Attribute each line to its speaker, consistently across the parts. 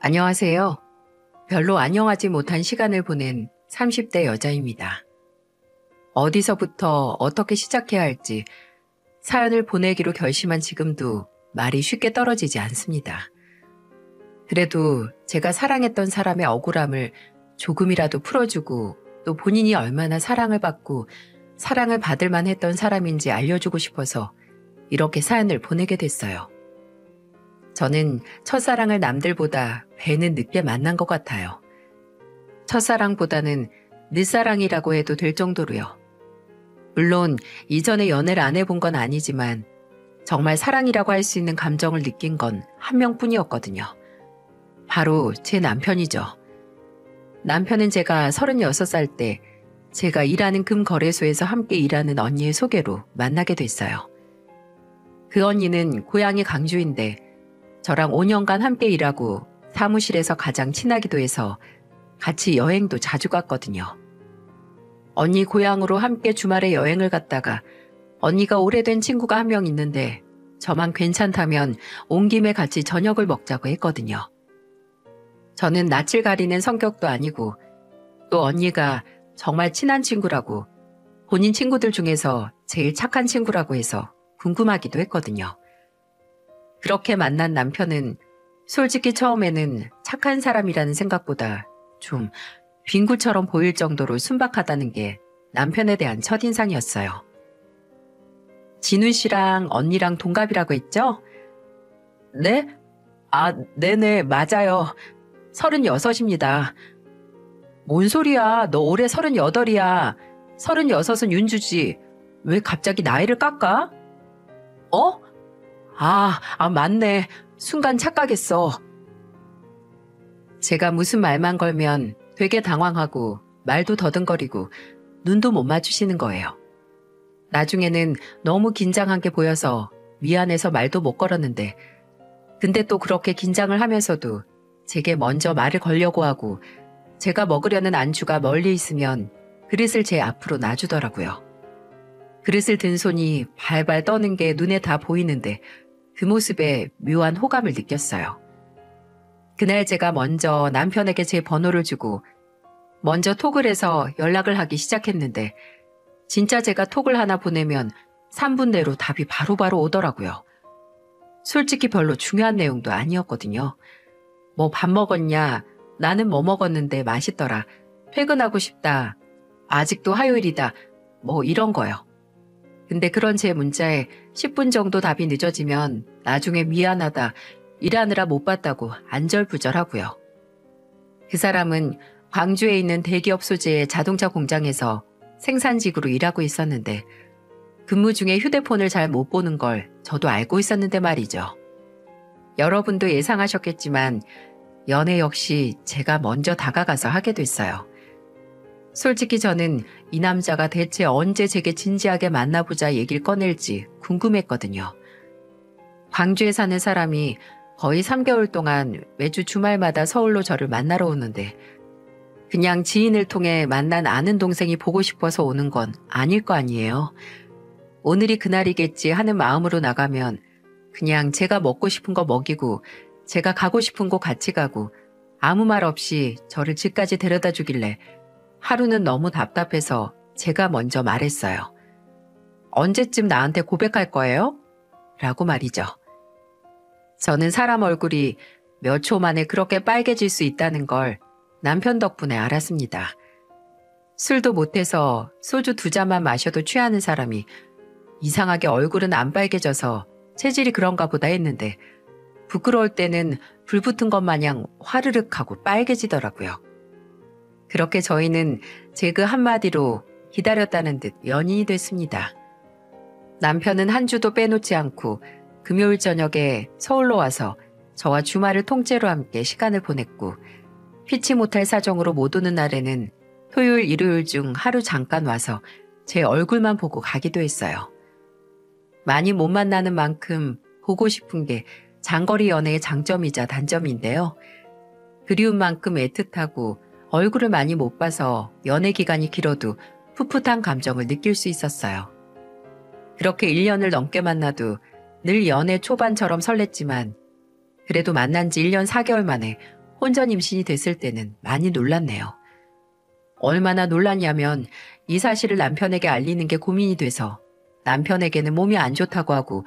Speaker 1: 안녕하세요. 별로 안녕하지 못한 시간을 보낸 30대 여자입니다. 어디서부터 어떻게 시작해야 할지 사연을 보내기로 결심한 지금도 말이 쉽게 떨어지지 않습니다. 그래도 제가 사랑했던 사람의 억울함을 조금이라도 풀어주고 또 본인이 얼마나 사랑을 받고 사랑을 받을 만했던 사람인지 알려주고 싶어서 이렇게 사연을 보내게 됐어요. 저는 첫사랑을 남들보다 배는 늦게 만난 것 같아요. 첫사랑보다는 늦사랑이라고 해도 될 정도로요. 물론 이전에 연애를 안 해본 건 아니지만 정말 사랑이라고 할 수 있는 감정을 느낀 건 한 명뿐이었거든요. 바로 제 남편이죠. 남편은 제가 36살 때 제가 일하는 금거래소에서 함께 일하는 언니의 소개로 만나게 됐어요. 그 언니는 고향이 강주인데 저랑 5년간 함께 일하고 사무실에서 가장 친하기도 해서 같이 여행도 자주 갔거든요. 언니 고향으로 함께 주말에 여행을 갔다가 언니가 오래된 친구가 한 명 있는데 저만 괜찮다면 온 김에 같이 저녁을 먹자고 했거든요. 저는 낯을 가리는 성격도 아니고 또 언니가 정말 친한 친구라고 본인 친구들 중에서 제일 착한 친구라고 해서 궁금하기도 했거든요. 그렇게 만난 남편은 솔직히 처음에는 착한 사람이라는 생각보다 좀 빙구처럼 보일 정도로 순박하다는 게 남편에 대한 첫인상이었어요. 진우 씨랑 언니랑 동갑이라고 했죠? 네? 네네, 맞아요. 36입니다. 뭔 소리야, 너 올해 38이야. 36은 윤주지. 왜 갑자기 나이를 깎아? 어? 맞네. 순간 착각했어. 제가 무슨 말만 걸면 되게 당황하고 말도 더듬거리고 눈도 못 맞추시는 거예요. 나중에는 너무 긴장한 게 보여서 미안해서 말도 못 걸었는데 근데 또 그렇게 긴장을 하면서도 제게 먼저 말을 걸려고 하고 제가 먹으려는 안주가 멀리 있으면 그릇을 제 앞으로 놔주더라고요. 그릇을 든 손이 발발 떠는 게 눈에 다 보이는데 그 모습에 묘한 호감을 느꼈어요. 그날 제가 먼저 남편에게 제 번호를 주고 먼저 톡을 해서 연락을 하기 시작했는데 진짜 제가 톡을 하나 보내면 3분 내로 답이 바로바로 오더라고요. 솔직히 별로 중요한 내용도 아니었거든요. 뭐 밥 먹었냐? 나는 뭐 먹었는데 맛있더라. 퇴근하고 싶다. 아직도 화요일이다. 뭐 이런 거요. 근데 그런 제 문자에 10분 정도 답이 늦어지면 나중에 미안하다, 일하느라 못 봤다고 안절부절하고요. 그 사람은 광주에 있는 대기업 소재의 자동차 공장에서 생산직으로 일하고 있었는데 근무 중에 휴대폰을 잘 못 보는 걸 저도 알고 있었는데 말이죠. 여러분도 예상하셨겠지만 연애 역시 제가 먼저 다가가서 하게 됐어요. 솔직히 저는 이 남자가 대체 언제 제게 진지하게 만나보자 얘기를 꺼낼지 궁금했거든요. 광주에 사는 사람이 거의 3개월 동안 매주 주말마다 서울로 저를 만나러 오는데 그냥 지인을 통해 만난 아는 동생이 보고 싶어서 오는 건 아닐 거 아니에요. 오늘이 그날이겠지 하는 마음으로 나가면 그냥 제가 먹고 싶은 거 먹이고 제가 가고 싶은 곳 같이 가고 아무 말 없이 저를 집까지 데려다 주길래 하루는 너무 답답해서 제가 먼저 말했어요. 언제쯤 나한테 고백할 거예요? 라고 말이죠. 저는 사람 얼굴이 몇 초 만에 그렇게 빨개질 수 있다는 걸 남편 덕분에 알았습니다. 술도 못해서 소주 2잔만 마셔도 취하는 사람이 이상하게 얼굴은 안 빨개져서 체질이 그런가 보다 했는데 부끄러울 때는 불 붙은 것 마냥 화르륵 하고 빨개지더라고요. 그렇게 저희는 제 그 한마디로 기다렸다는 듯 연인이 됐습니다. 남편은 한 주도 빼놓지 않고 금요일 저녁에 서울로 와서 저와 주말을 통째로 함께 시간을 보냈고 피치 못할 사정으로 못 오는 날에는 토요일, 일요일 중 하루 잠깐 와서 제 얼굴만 보고 가기도 했어요. 많이 못 만나는 만큼 보고 싶은 게 장거리 연애의 장점이자 단점인데요. 그리운 만큼 애틋하고 얼굴을 많이 못 봐서 연애 기간이 길어도 풋풋한 감정을 느낄 수 있었어요. 그렇게 1년을 넘게 만나도 늘 연애 초반처럼 설렜지만 그래도 만난 지 1년 4개월 만에 혼전 임신이 됐을 때는 많이 놀랐네요. 얼마나 놀랐냐면 이 사실을 남편에게 알리는 게 고민이 돼서 남편에게는 몸이 안 좋다고 하고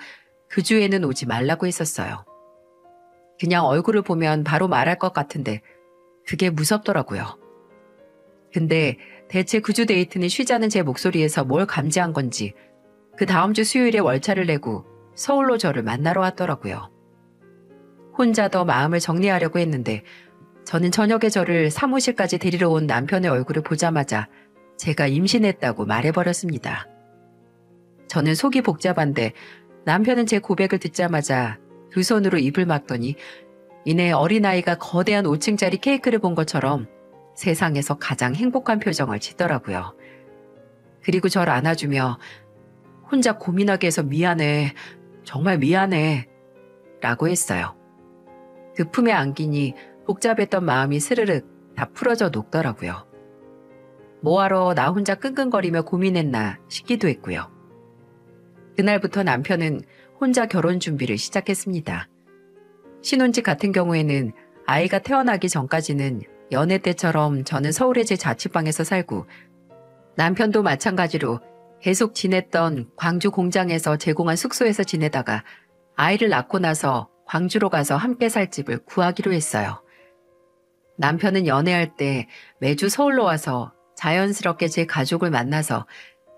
Speaker 1: 그 주에는 오지 말라고 했었어요. 그냥 얼굴을 보면 바로 말할 것 같은데 그게 무섭더라고요. 근데 대체 그 주 데이트는 쉬자는 제 목소리에서 뭘 감지한 건지 그 다음 주 수요일에 월차를 내고 서울로 저를 만나러 왔더라고요. 혼자 더 마음을 정리하려고 했는데 저는 저녁에 저를 사무실까지 데리러 온 남편의 얼굴을 보자마자 제가 임신했다고 말해버렸습니다. 저는 속이 복잡한데 남편은 제 고백을 듣자마자 두 손으로 입을 막더니 이내 어린아이가 거대한 5층짜리 케이크를 본 것처럼 세상에서 가장 행복한 표정을 짓더라고요. 그리고 저를 안아주며 혼자 고민하게 해서 미안해, 정말 미안해 라고 했어요. 그 품에 안기니 복잡했던 마음이 스르륵 다 풀어져 녹더라고요. 뭐하러 나 혼자 끙끙거리며 고민했나 싶기도 했고요. 그날부터 남편은 혼자 결혼 준비를 시작했습니다. 신혼집 같은 경우에는 아이가 태어나기 전까지는 연애 때처럼 저는 서울의 제 자취방에서 살고 남편도 마찬가지로 계속 지냈던 광주 공장에서 제공한 숙소에서 지내다가 아이를 낳고 나서 광주로 가서 함께 살 집을 구하기로 했어요. 남편은 연애할 때 매주 서울로 와서 자연스럽게 제 가족을 만나서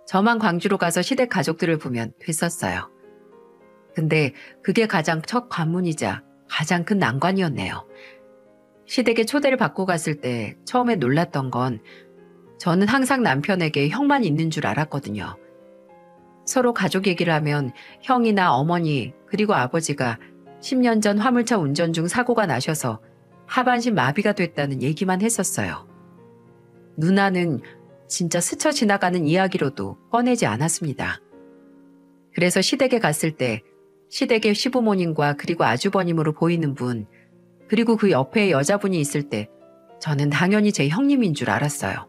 Speaker 1: 저만 광주로 가서 시댁 가족들을 보면 됐었어요. 근데 그게 가장 첫 관문이자 가장 큰 난관이었네요. 시댁에 초대를 받고 갔을 때 처음에 놀랐던 건 저는 항상 남편에게 형만 있는 줄 알았거든요. 서로 가족 얘기를 하면 형이나 어머니 그리고 아버지가 10년 전 화물차 운전 중 사고가 나셔서 하반신 마비가 됐다는 얘기만 했었어요. 누나는 진짜 스쳐 지나가는 이야기로도 꺼내지 않았습니다. 그래서 시댁에 갔을 때 시댁의 시부모님과 그리고 아주버님으로 보이는 분, 그리고 그 옆에 여자분이 있을 때 저는 당연히 제 형님인 줄 알았어요.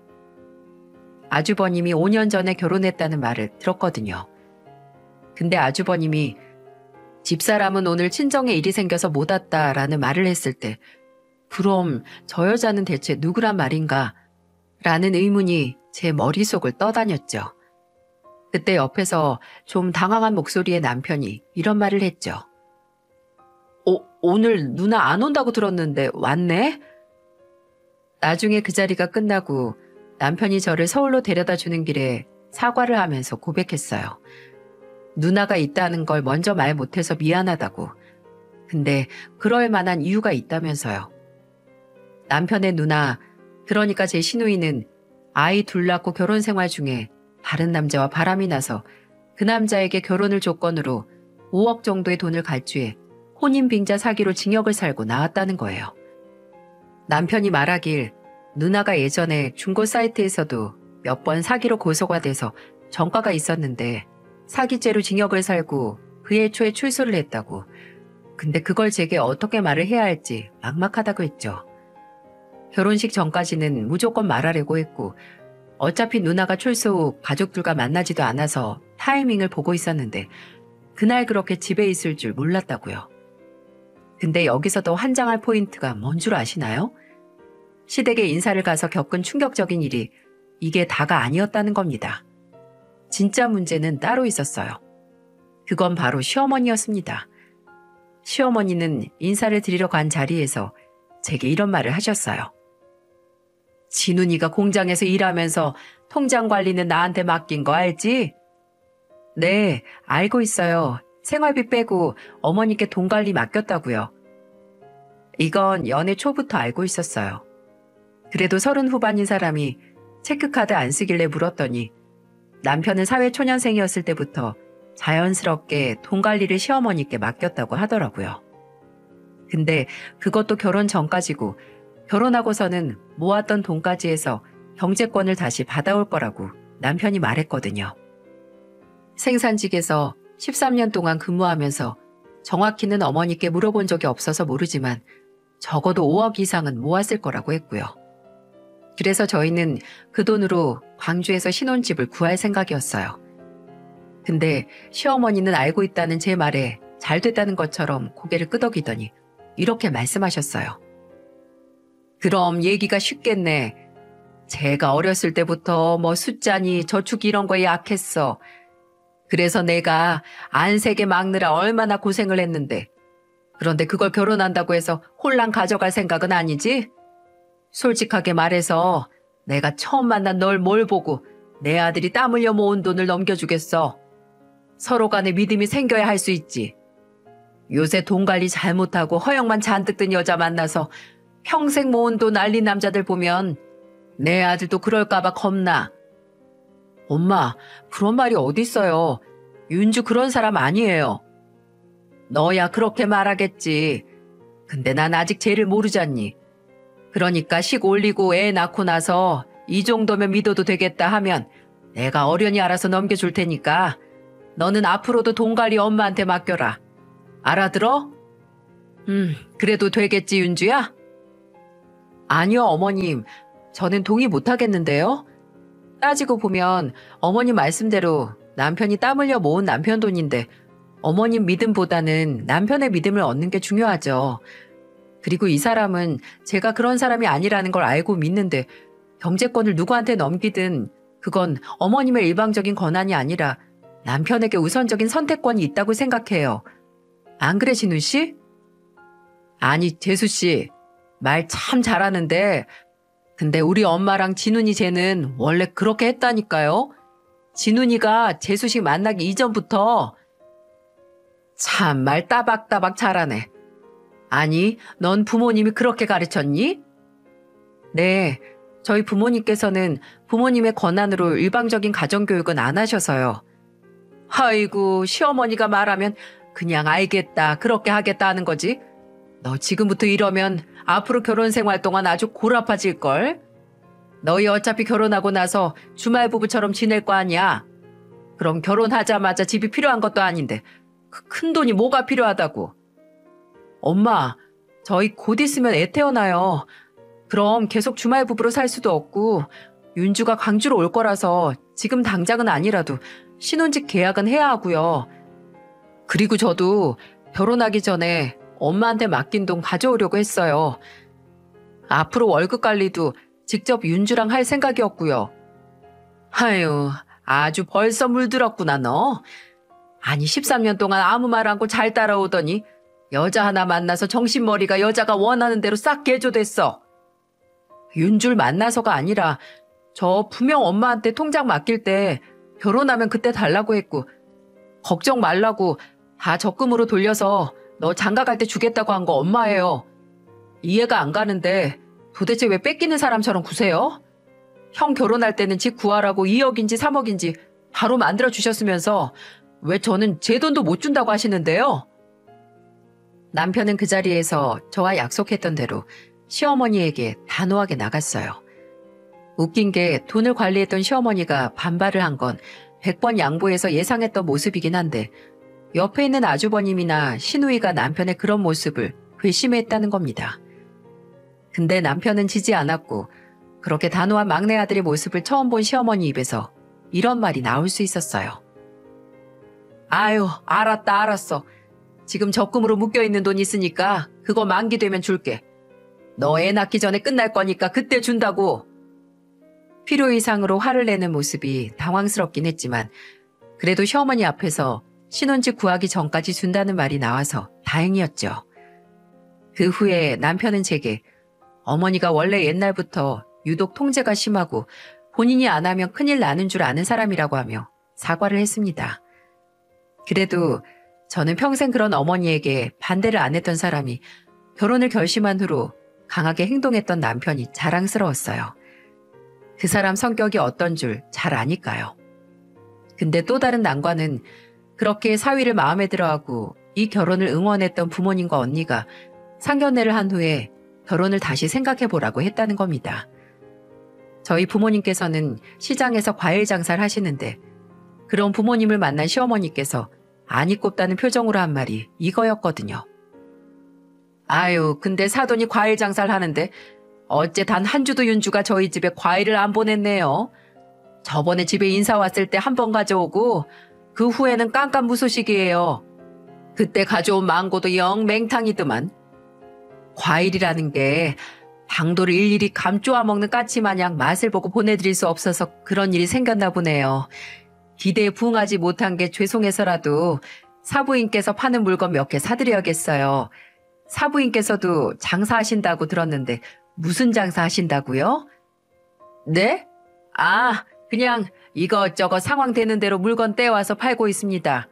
Speaker 1: 아주버님이 5년 전에 결혼했다는 말을 들었거든요. 근데 아주버님이 집사람은 오늘 친정에 일이 생겨서 못 왔다라는 말을 했을 때 그럼 저 여자는 대체 누구란 말인가? 라는 의문이 제 머릿속을 떠다녔죠. 그때 옆에서 좀 당황한 목소리의 남편이 이런 말을 했죠. 오늘 누나 안 온다고 들었는데 왔네? 나중에 그 자리가 끝나고 남편이 저를 서울로 데려다 주는 길에 사과를 하면서 고백했어요. 누나가 있다는 걸 먼저 말 못해서 미안하다고. 근데 그럴 만한 이유가 있다면서요. 남편의 누나, 그러니까 제 시누이는 아이 둘 낳고 결혼 생활 중에 다른 남자와 바람이 나서 그 남자에게 결혼을 조건으로 5억 정도의 돈을 갈취해 혼인빙자 사기로 징역을 살고 나왔다는 거예요. 남편이 말하길 누나가 예전에 중고 사이트에서도 몇 번 사기로 고소가 돼서 전과가 있었는데 사기죄로 징역을 살고 그해 초에 출소를 했다고. 근데 그걸 제게 어떻게 말을 해야 할지 막막하다고 했죠. 결혼식 전까지는 무조건 말하려고 했고 어차피 누나가 출소 후 가족들과 만나지도 않아서 타이밍을 보고 있었는데 그날 그렇게 집에 있을 줄 몰랐다고요. 근데 여기서 더 환장할 포인트가 뭔 줄 아시나요? 시댁에 인사를 가서 겪은 충격적인 일이 이게 다가 아니었다는 겁니다. 진짜 문제는 따로 있었어요. 그건 바로 시어머니였습니다. 시어머니는 인사를 드리러 간 자리에서 제게 이런 말을 하셨어요. 진훈이가 공장에서 일하면서 통장 관리는 나한테 맡긴 거 알지? 네, 알고 있어요. 생활비 빼고 어머니께 돈 관리 맡겼다고요. 이건 연애 초부터 알고 있었어요. 그래도 30 후반인 사람이 체크카드 안 쓰길래 물었더니 남편은 사회초년생이었을 때부터 자연스럽게 돈 관리를 시어머니께 맡겼다고 하더라고요. 근데 그것도 결혼 전까지고 결혼하고서는 모았던 돈까지 해서 경제권을 다시 받아올 거라고 남편이 말했거든요. 생산직에서 13년 동안 근무하면서 정확히는 어머니께 물어본 적이 없어서 모르지만 적어도 5억 이상은 모았을 거라고 했고요. 그래서 저희는 그 돈으로 광주에서 신혼집을 구할 생각이었어요. 근데 시어머니는 알고 있다는 제 말에 잘 됐다는 것처럼 고개를 끄덕이더니 이렇게 말씀하셨어요. 그럼 얘기가 쉽겠네. 제가 어렸을 때부터 뭐 숫자니 저축 이런 거에 약했어. 그래서 내가 안색에 막느라 얼마나 고생을 했는데. 그런데 그걸 결혼한다고 해서 홀랑 가져갈 생각은 아니지? 솔직하게 말해서 내가 처음 만난 널 뭘 보고 내 아들이 땀 흘려 모은 돈을 넘겨주겠어. 서로 간에 믿음이 생겨야 할 수 있지. 요새 돈 관리 잘못하고 허영만 잔뜩 든 여자 만나서 평생 모은 돈 날린 남자들 보면 내 아들도 그럴까봐 겁나. 엄마, 그런 말이 어딨어요. 윤주 그런 사람 아니에요. 너야 그렇게 말하겠지. 근데 난 아직 쟤를 모르잖니. 그러니까 식 올리고 애 낳고 나서 이 정도면 믿어도 되겠다 하면 내가 어련히 알아서 넘겨줄 테니까 너는 앞으로도 돈 관리 엄마한테 맡겨라. 알아들어? 그래도 되겠지, 윤주야? 아니요, 어머님. 저는 동의 못하겠는데요. 따지고 보면 어머님 말씀대로 남편이 땀 흘려 모은 남편 돈인데 어머님 믿음보다는 남편의 믿음을 얻는 게 중요하죠. 그리고 이 사람은 제가 그런 사람이 아니라는 걸 알고 믿는데 경제권을 누구한테 넘기든 그건 어머님의 일방적인 권한이 아니라 남편에게 우선적인 선택권이 있다고 생각해요. 안 그래, 진우 씨? 아니, 재수 씨. 말 참 잘하는데 근데 우리 엄마랑 진훈이 쟤는 원래 그렇게 했다니까요. 진훈이가 재수 씨 만나기 이전부터 참 말 따박따박 잘하네. 아니, 넌 부모님이 그렇게 가르쳤니? 네, 저희 부모님께서는 부모님의 권한으로 일방적인 가정교육은 안 하셔서요. 아이고, 시어머니가 말하면 그냥 알겠다, 그렇게 하겠다 하는 거지. 너 지금부터 이러면 앞으로 결혼 생활 동안 아주 골아파질걸? 너희 어차피 결혼하고 나서 주말 부부처럼 지낼 거 아니야. 그럼 결혼하자마자 집이 필요한 것도 아닌데 그 큰 돈이 뭐가 필요하다고. 엄마, 저희 곧 있으면 애 태어나요. 그럼 계속 주말 부부로 살 수도 없고 윤주가 광주로 올 거라서 지금 당장은 아니라도 신혼집 계약은 해야 하고요. 그리고 저도 결혼하기 전에 엄마한테 맡긴 돈 가져오려고 했어요. 앞으로 월급 관리도 직접 윤주랑 할 생각이었고요. 아유, 아주 벌써 물들었구나 너. 아니 13년 동안 아무 말 않고 잘 따라오더니 여자 하나 만나서 정신머리가 여자가 원하는 대로 싹 개조됐어. 윤주를 만나서가 아니라 저 분명 엄마한테 통장 맡길 때 결혼하면 그때 달라고 했고 걱정 말라고 다 적금으로 돌려서 너 장가 갈 때 주겠다고 한 거 엄마예요. 이해가 안 가는데 도대체 왜 뺏기는 사람처럼 구세요? 형 결혼할 때는 집 구하라고 2억인지 3억인지 바로 만들어 주셨으면서 왜 저는 제 돈도 못 준다고 하시는데요? 남편은 그 자리에서 저와 약속했던 대로 시어머니에게 단호하게 나갔어요. 웃긴 게 돈을 관리했던 시어머니가 반발을 한 건 100번 양보해서 예상했던 모습이긴 한데 옆에 있는 아주버님이나 시누이가 남편의 그런 모습을 괘씸했다는 겁니다. 근데 남편은 지지 않았고 그렇게 단호한 막내 아들의 모습을 처음 본 시어머니 입에서 이런 말이 나올 수 있었어요. 아유, 알았어. 지금 적금으로 묶여있는 돈 있으니까 그거 만기되면 줄게. 너 애 낳기 전에 끝날 거니까 그때 준다고. 필요 이상으로 화를 내는 모습이 당황스럽긴 했지만 그래도 시어머니 앞에서 신혼집 구하기 전까지 준다는 말이 나와서 다행이었죠. 그 후에 남편은 제게 어머니가 원래 옛날부터 유독 통제가 심하고 본인이 안 하면 큰일 나는 줄 아는 사람이라고 하며 사과를 했습니다. 그래도 저는 평생 그런 어머니에게 반대를 안 했던 사람이 결혼을 결심한 후로 강하게 행동했던 남편이 자랑스러웠어요. 그 사람 성격이 어떤 줄 잘 아니까요. 근데 또 다른 난관은 그렇게 사위를 마음에 들어하고 이 결혼을 응원했던 부모님과 언니가 상견례를 한 후에 결혼을 다시 생각해보라고 했다는 겁니다. 저희 부모님께서는 시장에서 과일 장사를 하시는데 그런 부모님을 만난 시어머니께서 안이 꼽다는 표정으로 한 말이 이거였거든요. 아유, 근데 사돈이 과일 장사를 하는데 어째 단 한 주도 윤주가 저희 집에 과일을 안 보냈네요. 저번에 집에 인사 왔을 때 한 번 가져오고 그 후에는 깜깜무소식이에요. 그때 가져온 망고도 영 맹탕이더만. 과일이라는 게 당도를 일일이 감쪼아 먹는 까치 마냥 맛을 보고 보내드릴 수 없어서 그런 일이 생겼나 보네요. 기대에 부응하지 못한 게 죄송해서라도 사부인께서 파는 물건 몇 개 사드려야겠어요. 사부인께서도 장사하신다고 들었는데 무슨 장사하신다고요? 네? 아, 그냥 이것저것 상황 되는 대로 물건 떼와서 팔고 있습니다.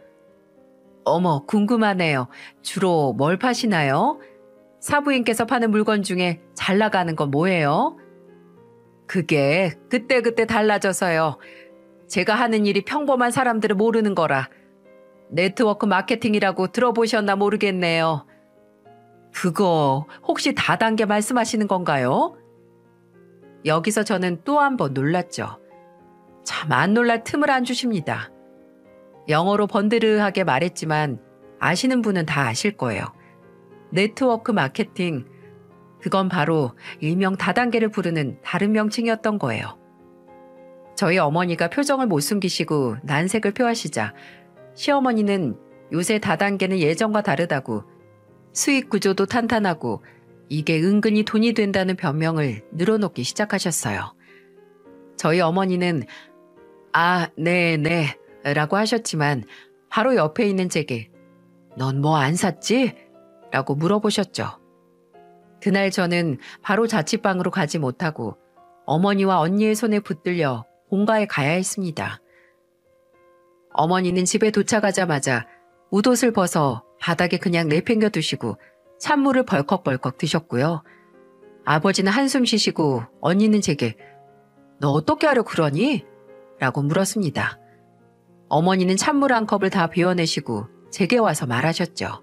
Speaker 1: 어머, 궁금하네요. 주로 뭘 파시나요? 사부인께서 파는 물건 중에 잘 나가는 건 뭐예요? 그게 그때그때 달라져서요. 제가 하는 일이 평범한 사람들은 모르는 거라. 네트워크 마케팅이라고 들어보셨나 모르겠네요. 그거 혹시 다단계 말씀하시는 건가요? 여기서 저는 또 한 번 놀랐죠. 참 안 놀랄 틈을 안 주십니다. 영어로 번드르하게 말했지만 아시는 분은 다 아실 거예요. 네트워크 마케팅, 그건 바로 일명 다단계를 부르는 다른 명칭이었던 거예요. 저희 어머니가 표정을 못 숨기시고 난색을 표하시자 시어머니는 요새 다단계는 예전과 다르다고 수익 구조도 탄탄하고 이게 은근히 돈이 된다는 변명을 늘어놓기 시작하셨어요. 저희 어머니는 아, 네네 라고 하셨지만 바로 옆에 있는 제게 넌 뭐 안 샀지? 라고 물어보셨죠. 그날 저는 바로 자취방으로 가지 못하고 어머니와 언니의 손에 붙들려 본가에 가야 했습니다. 어머니는 집에 도착하자마자 웃옷을 벗어 바닥에 그냥 내팽겨 두시고 찬물을 벌컥벌컥 드셨고요. 아버지는 한숨 쉬시고 언니는 제게 너 어떻게 하려 그러니? 라고 물었습니다. 어머니는 찬물 한 컵을 다 비워내시고 제게 와서 말하셨죠.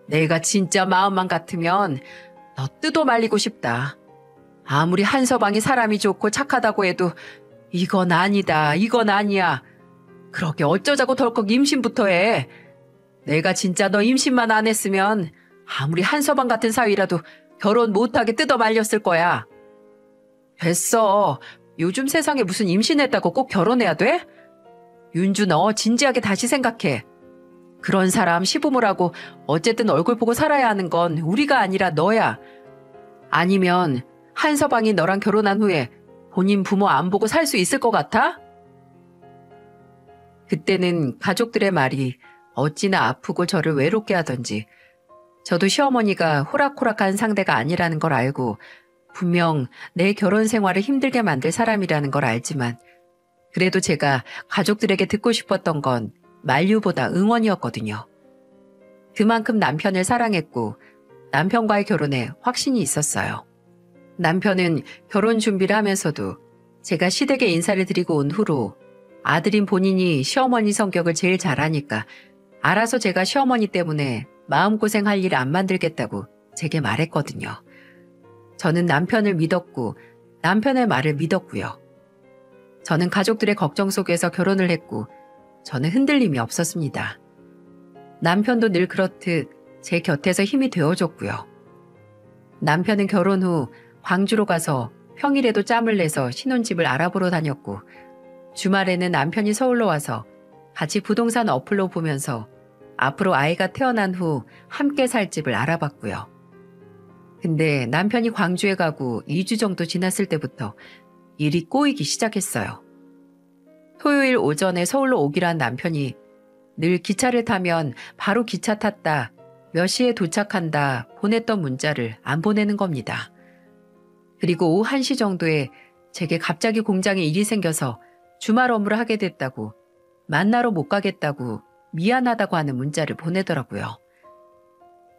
Speaker 1: 내가 진짜 마음만 같으면 너 뜯어 말리고 싶다. 아무리 한서방이 사람이 좋고 착하다고 해도 이건 아니다, 이건 아니야. 그렇게 어쩌자고 덜컥 임신부터 해. 내가 진짜 너 임신만 안 했으면 아무리 한서방 같은 사위라도 결혼 못하게 뜯어 말렸을 거야. 됐어. 요즘 세상에 무슨 임신했다고 꼭 결혼해야 돼? 윤주 너 진지하게 다시 생각해. 그런 사람 시부모라고 어쨌든 얼굴 보고 살아야 하는 건 우리가 아니라 너야. 아니면 한서방이 너랑 결혼한 후에 본인 부모 안 보고 살 수 있을 것 같아? 그때는 가족들의 말이 어찌나 아프고 저를 외롭게 하던지 저도 시어머니가 호락호락한 상대가 아니라는 걸 알고 분명 내 결혼 생활을 힘들게 만들 사람이라는 걸 알지만 그래도 제가 가족들에게 듣고 싶었던 건 만류보다 응원이었거든요. 그만큼 남편을 사랑했고 남편과의 결혼에 확신이 있었어요. 남편은 결혼 준비를 하면서도 제가 시댁에 인사를 드리고 온 후로 아들인 본인이 시어머니 성격을 제일 잘 아니까 알아서 제가 시어머니 때문에 마음고생할 일 안 만들겠다고 제게 말했거든요. 저는 남편을 믿었고 남편의 말을 믿었고요. 저는 가족들의 걱정 속에서 결혼을 했고 저는 흔들림이 없었습니다. 남편도 늘 그렇듯 제 곁에서 힘이 되어줬고요. 남편은 결혼 후 광주로 가서 평일에도 짬을 내서 신혼집을 알아보러 다녔고 주말에는 남편이 서울로 와서 같이 부동산 어플로 보면서 앞으로 아이가 태어난 후 함께 살 집을 알아봤고요. 근데 남편이 광주에 가고 2주 정도 지났을 때부터 일이 꼬이기 시작했어요. 토요일 오전에 서울로 오기란 남편이 늘 기차를 타면 바로 기차 탔다, 몇 시에 도착한다 보냈던 문자를 안 보내는 겁니다. 그리고 오후 1시 정도에 제게 갑자기 공장에 일이 생겨서 주말 업무를 하게 됐다고 만나러 못 가겠다고 미안하다고 하는 문자를 보내더라고요.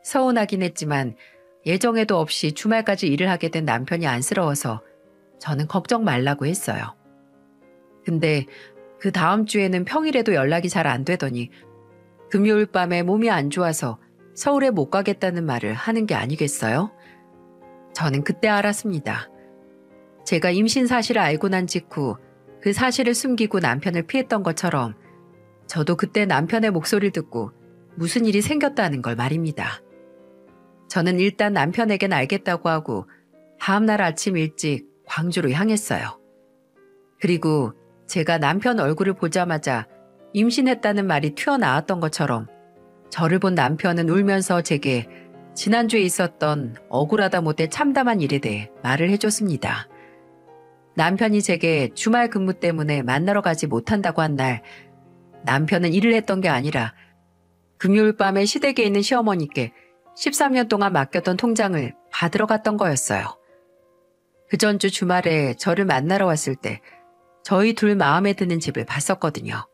Speaker 1: 서운하긴 했지만 예정에도 없이 주말까지 일을 하게 된 남편이 안쓰러워서 저는 걱정 말라고 했어요. 근데 그 다음 주에는 평일에도 연락이 잘 안 되더니 금요일 밤에 몸이 안 좋아서 서울에 못 가겠다는 말을 하는 게 아니겠어요? 저는 그때 알았습니다. 제가 임신 사실을 알고 난 직후 그 사실을 숨기고 남편을 피했던 것처럼 저도 그때 남편의 목소리를 듣고 무슨 일이 생겼다는 걸 말입니다. 저는 일단 남편에겐 알겠다고 하고 다음날 아침 일찍 광주로 향했어요. 그리고 제가 남편 얼굴을 보자마자 임신했다는 말이 튀어나왔던 것처럼 저를 본 남편은 울면서 제게 지난주에 있었던 억울하다 못해 참담한 일에 대해 말을 해줬습니다. 남편이 제게 주말 근무 때문에 만나러 가지 못한다고 한 날, 남편은 일을 했던 게 아니라 금요일 밤에 시댁에 있는 시어머니께 13년 동안 맡겼던 통장을 받으러 갔던 거였어요. 그 전주 주말에 저를 만나러 왔을 때 저희 둘 마음에 드는 집을 봤었거든요.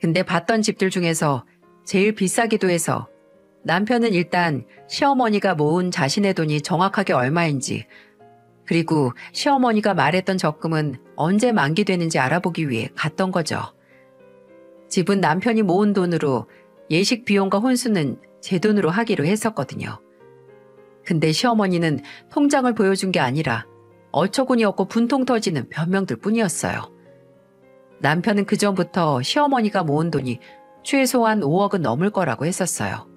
Speaker 1: 근데 봤던 집들 중에서 제일 비싸기도 해서 남편은 일단 시어머니가 모은 자신의 돈이 정확하게 얼마인지, 그리고 시어머니가 말했던 적금은 언제 만기되는지 알아보기 위해 갔던 거죠. 집은 남편이 모은 돈으로 예식 비용과 혼수는 제 돈으로 하기로 했었거든요. 근데 시어머니는 통장을 보여준 게 아니라 어처구니 없고 분통 터지는 변명들 뿐이었어요. 남편은 그전부터 시어머니가 모은 돈이 최소한 5억은 넘을 거라고 했었어요.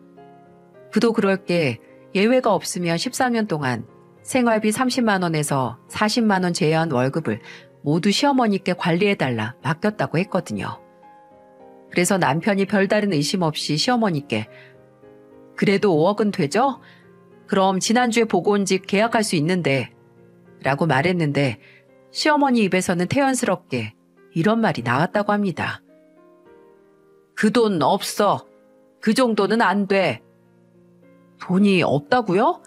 Speaker 1: 그도 그럴 게 예외가 없으면 13년 동안 생활비 30만 원에서 40만 원 제외한 월급을 모두 시어머니께 관리해달라 맡겼다고 했거든요. 그래서 남편이 별다른 의심 없이 시어머니께 그래도 5억은 되죠? 그럼 지난주에 보고 온 집 계약할 수 있는데 라고 말했는데 시어머니 입에서는 태연스럽게 이런 말이 나왔다고 합니다. 그 돈 없어. 그 정도는 안 돼. 돈이 없다고요?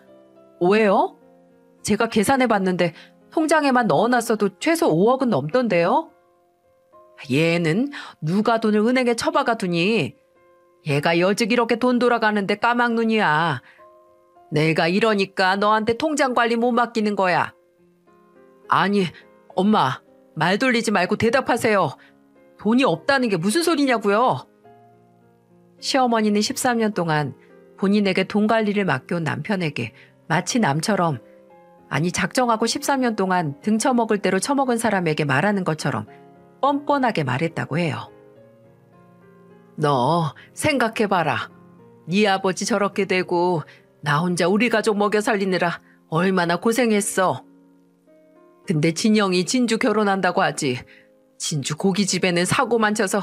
Speaker 1: 왜요? 제가 계산해봤는데 통장에만 넣어놨어도 최소 5억은 넘던데요? 얘는 누가 돈을 은행에 처박아 두니? 얘가 여직 이렇게 돈 돌아가는데 까막눈이야. 내가 이러니까 너한테 통장 관리 못 맡기는 거야. 아니, 엄마, 말 돌리지 말고 대답하세요. 돈이 없다는 게 무슨 소리냐고요? 시어머니는 13년 동안 본인에게 돈 관리를 맡겨온 남편에게 마치 남처럼, 아니 작정하고 13년 동안 등쳐먹을 대로 처먹은 사람에게 말하는 것처럼 뻔뻔하게 말했다고 해요. 너 생각해봐라. 네 아버지 저렇게 되고 나 혼자 우리 가족 먹여 살리느라 얼마나 고생했어. 근데 진영이 진주 결혼한다고 하지. 진주 고깃집에는 사고만 쳐서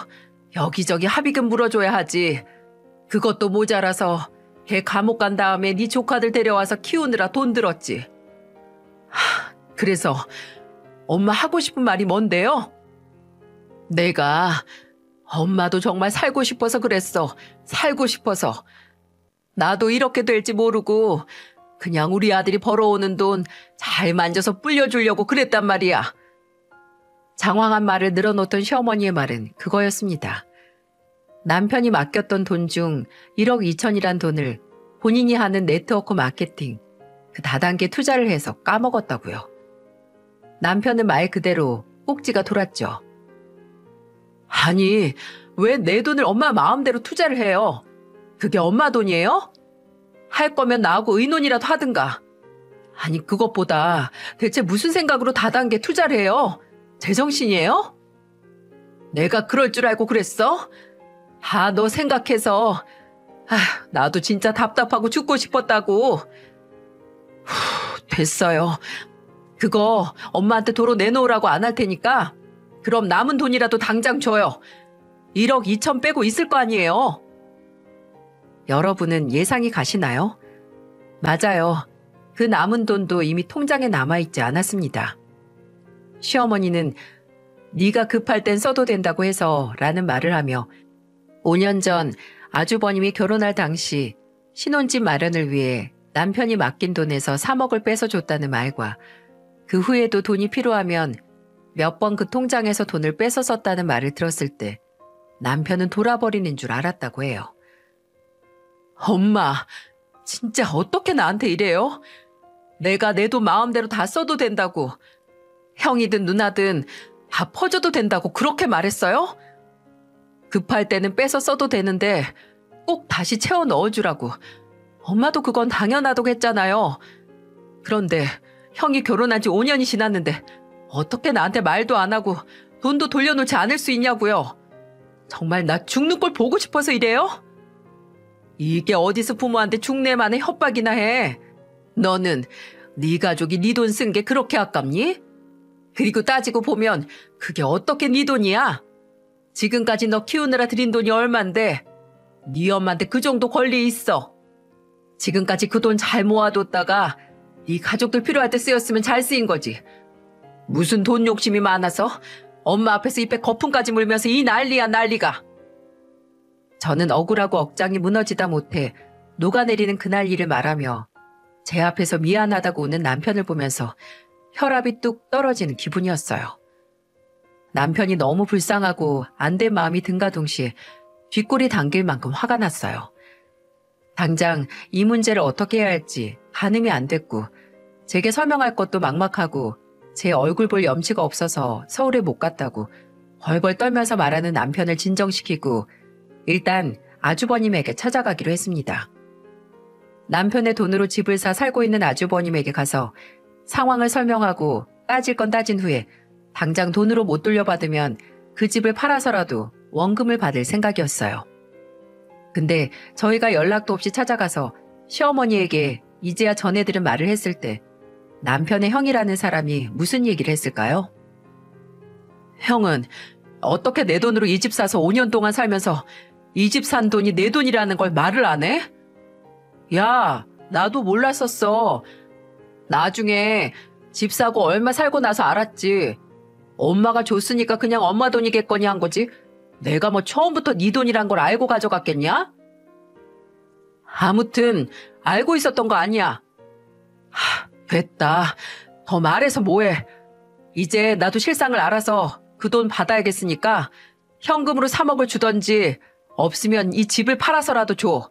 Speaker 1: 여기저기 합의금 물어줘야 하지. 그것도 모자라서 걔 감옥 간 다음에 네 조카들 데려와서 키우느라 돈 들었지. 그래서 엄마 하고 싶은 말이 뭔데요? 내가 엄마도 정말 살고 싶어서 그랬어. 살고 싶어서. 나도 이렇게 될지 모르고 그냥 우리 아들이 벌어오는 돈 잘 만져서 불려주려고 그랬단 말이야. 장황한 말을 늘어놓던 시어머니의 말은 그거였습니다. 남편이 맡겼던 돈 중 1억 2천이란 돈을 본인이 하는 네트워크 마케팅, 그 다단계 투자를 해서 까먹었다고요. 남편은 말 그대로 꼭지가 돌았죠. 아니, 왜 내 돈을 엄마 마음대로 투자를 해요? 그게 엄마 돈이에요? 할 거면 나하고 의논이라도 하든가. 아니, 그것보다 대체 무슨 생각으로 다단계 투자를 해요? 제정신이에요? 내가 그럴 줄 알고 그랬어? 너 생각해서 나도 진짜 답답하고 죽고 싶었다고. 됐어요. 그거 엄마한테 도로 내놓으라고 안 할 테니까 그럼 남은 돈이라도 당장 줘요. 1억 2천 빼고 있을 거 아니에요. 여러분은 예상이 가시나요? 맞아요. 그 남은 돈도 이미 통장에 남아있지 않았습니다. 시어머니는 네가 급할 땐 써도 된다고 해서 라는 말을 하며 5년 전 아주버님이 결혼할 당시 신혼집 마련을 위해 남편이 맡긴 돈에서 3억을 뺏어줬다는 말과 그 후에도 돈이 필요하면 몇 번 그 통장에서 돈을 뺏어 썼다는 말을 들었을 때 남편은 돌아버리는 줄 알았다고 해요. 엄마, 진짜 어떻게 나한테 이래요? 내가 내 돈 마음대로 다 써도 된다고, 형이든 누나든 다 퍼줘도 된다고 그렇게 말했어요? 급할 때는 빼서 써도 되는데 꼭 다시 채워 넣어주라고. 엄마도 그건 당연하다고 했잖아요. 그런데 형이 결혼한 지 5년이 지났는데 어떻게 나한테 말도 안 하고 돈도 돌려놓지 않을 수 있냐고요. 정말 나 죽는 걸 보고 싶어서 이래요? 이게 어디서 부모한테 죽내만의 협박이나 해. 너는 네 가족이 네 돈 쓴 게 그렇게 아깝니? 그리고 따지고 보면 그게 어떻게 네 돈이야? 지금까지 너 키우느라 들인 돈이 얼만데 네 엄마한테 그 정도 권리 있어. 지금까지 그 돈 잘 모아뒀다가 네 가족들 필요할 때 쓰였으면 잘 쓰인 거지. 무슨 돈 욕심이 많아서 엄마 앞에서 입에 거품까지 물면서 이 난리야 난리가. 저는 억울하고 억장이 무너지다 못해 녹아내리는 그날 일을 말하며 제 앞에서 미안하다고 우는 남편을 보면서 혈압이 뚝 떨어지는 기분이었어요. 남편이 너무 불쌍하고 안 된 마음이 든가 동시에 뒷골이 당길 만큼 화가 났어요. 당장 이 문제를 어떻게 해야 할지 가늠이 안 됐고 제게 설명할 것도 막막하고 제 얼굴 볼 염치가 없어서 서울에 못 갔다고 벌벌 떨면서 말하는 남편을 진정시키고 일단 아주버님에게 찾아가기로 했습니다. 남편의 돈으로 집을 사 살고 있는 아주버님에게 가서 상황을 설명하고 따질 건 따진 후에 당장 돈으로 못 돌려받으면 그 집을 팔아서라도 원금을 받을 생각이었어요. 근데 저희가 연락도 없이 찾아가서 시어머니에게 이제야 전해들은 말을 했을 때 남편의 형이라는 사람이 무슨 얘기를 했을까요? 형은 어떻게 내 돈으로 이 집 사서 5년 동안 살면서 이 집 산 돈이 내 돈이라는 걸 말을 안 해? 야, 나도 몰랐었어. 나중에 집 사고 얼마 살고 나서 알았지. 엄마가 줬으니까 그냥 엄마 돈이겠거니 한 거지. 내가 뭐 처음부터 네 돈이란 걸 알고 가져갔겠냐? 아무튼 알고 있었던 거 아니야. 됐다. 더 말해서 뭐해. 이제 나도 실상을 알아서 그 돈 받아야겠으니까 현금으로 3억을 주던지 없으면 이 집을 팔아서라도 줘.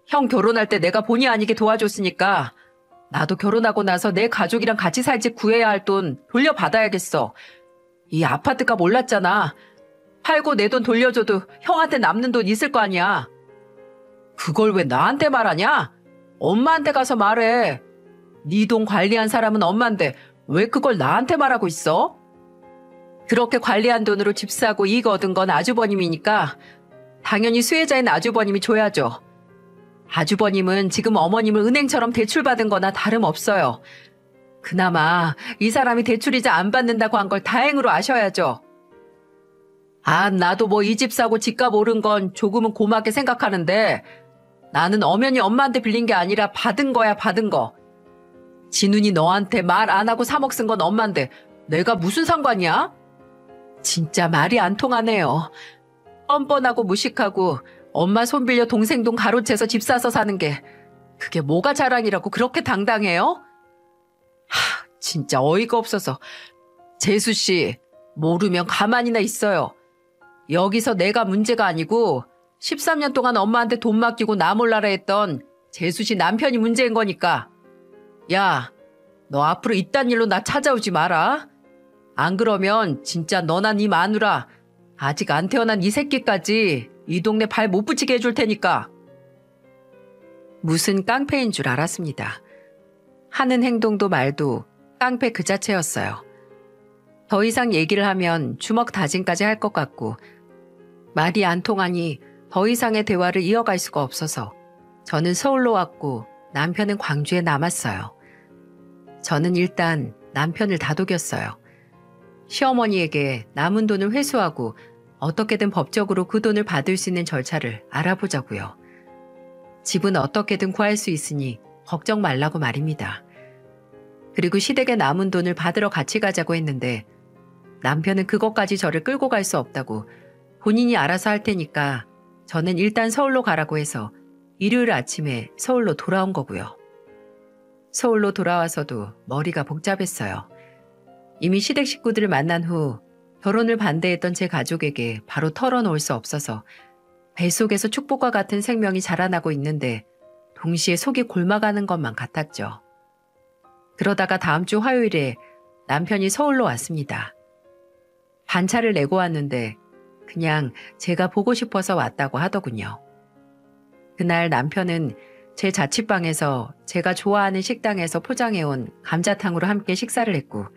Speaker 1: 형 결혼할 때 내가 본의 아니게 도와줬으니까 나도 결혼하고 나서 내 가족이랑 같이 살 집 구해야 할 돈 돌려받아야겠어. 이 아파트값 올랐잖아. 팔고 내 돈 돌려줘도 형한테 남는 돈 있을 거 아니야. 그걸 왜 나한테 말하냐? 엄마한테 가서 말해. 네 돈 관리한 사람은 엄마인데 왜 그걸 나한테 말하고 있어? 그렇게 관리한 돈으로 집 사고 이익 얻은 건 아주버님이니까 당연히 수혜자인 아주버님이 줘야죠. 아주버님은 지금 어머님을 은행처럼 대출받은 거나 다름없어요. 그나마 이 사람이 대출이자 안 받는다고 한 걸 다행으로 아셔야죠. 아, 나도 뭐 이 집 사고 집값 오른 건 조금은 고맙게 생각하는데 나는 엄연히 엄마한테 빌린 게 아니라 받은 거야, 받은 거. 진훈이 너한테 말 안 하고 3억 쓴 건 엄마인데 내가 무슨 상관이야? 진짜 말이 안 통하네요. 뻔뻔하고 무식하고 엄마 손 빌려 동생 돈 가로채서 집 사서 사는 게 그게 뭐가 자랑이라고 그렇게 당당해요? 진짜 어이가 없어서. 재수 씨, 모르면 가만히나 있어요. 여기서 내가 문제가 아니고 13년 동안 엄마한테 돈 맡기고 나 몰라라 했던 재수 씨 남편이 문제인 거니까. 야, 너 앞으로 이딴 일로 나 찾아오지 마라. 안 그러면 진짜 너나 네 마누라 아직 안 태어난 이 새끼까지 이 동네 발 못 붙이게 해줄 테니까. 무슨 깡패인 줄 알았습니다. 하는 행동도 말도 깡패 그 자체였어요. 더 이상 얘기를 하면 주먹 다짐까지 할 것 같고 말이 안 통하니 더 이상의 대화를 이어갈 수가 없어서 저는 서울로 왔고 남편은 광주에 남았어요. 저는 일단 남편을 다독였어요. 시어머니에게 남은 돈을 회수하고 어떻게든 법적으로 그 돈을 받을 수 있는 절차를 알아보자고요. 집은 어떻게든 구할 수 있으니 걱정 말라고 말입니다. 그리고 시댁에 남은 돈을 받으러 같이 가자고 했는데 남편은 그것까지 저를 끌고 갈 수 없다고 본인이 알아서 할 테니까 저는 일단 서울로 가라고 해서 일요일 아침에 서울로 돌아온 거고요. 서울로 돌아와서도 머리가 복잡했어요. 이미 시댁 식구들을 만난 후 결혼을 반대했던 제 가족에게 바로 털어놓을 수 없어서 뱃속에서 축복과 같은 생명이 자라나고 있는데 동시에 속이 골마가는 것만 같았죠. 그러다가 다음 주 화요일에 남편이 서울로 왔습니다. 반차를 내고 왔는데 그냥 제가 보고 싶어서 왔다고 하더군요. 그날 남편은 제 자취방에서 제가 좋아하는 식당에서 포장해온 감자탕으로 함께 식사를 했고